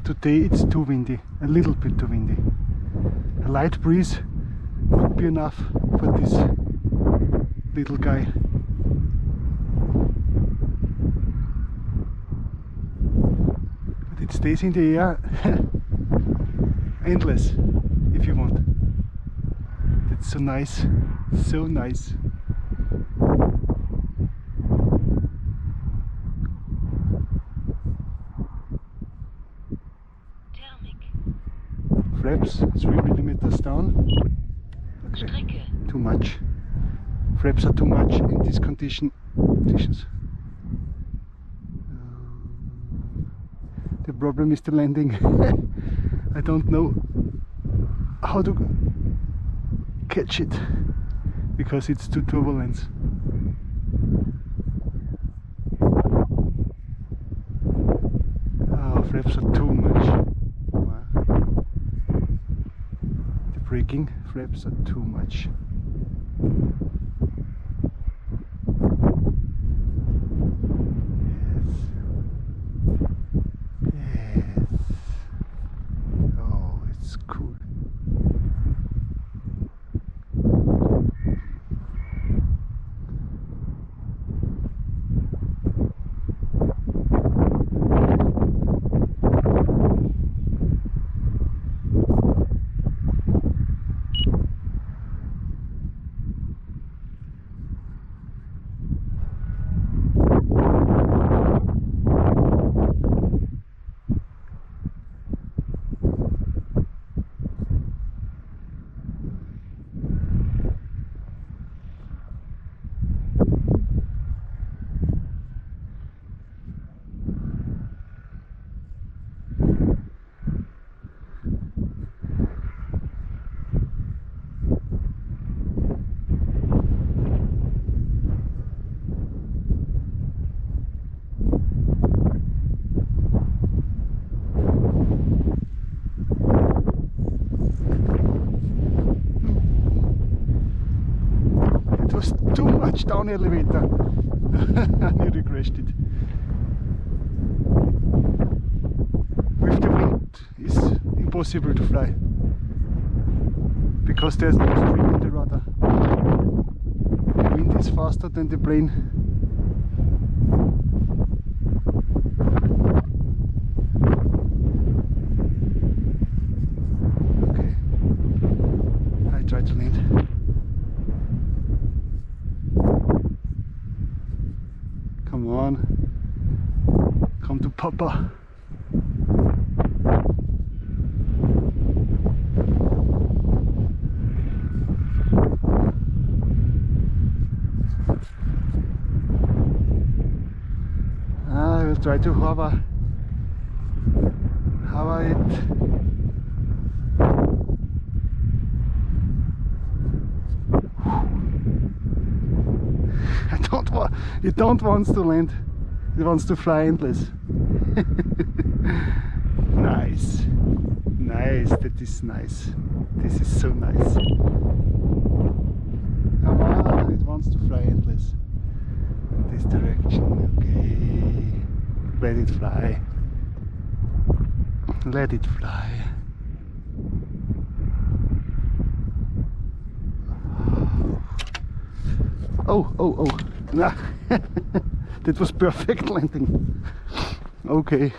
today it's too windy, a little bit too windy. A light breeze would be enough for this little guy. But it stays in the air endless if you want. That's so nice, so nice. Flaps 3 millimeters down. Okay. Too much. Flaps are too much in these conditions. The problem is the landing. I don't know how to catch it because it's too turbulent. Oh, flaps are too much. Wow. The braking flaps are too much. Too much down elevator. I nearly crashed it. With the wind it's impossible to fly because there's no stream in the rudder. The wind is faster than the plane. Okay, I try to land. Come on, come to Papa. I will try to hover it. It don't want to land, it wants to fly endless. Nice, nice, that is nice. This is so nice. Come on, it wants to fly endless. In this direction, okay. Let it fly. Let it fly. Oh. That was perfect landing. Okay.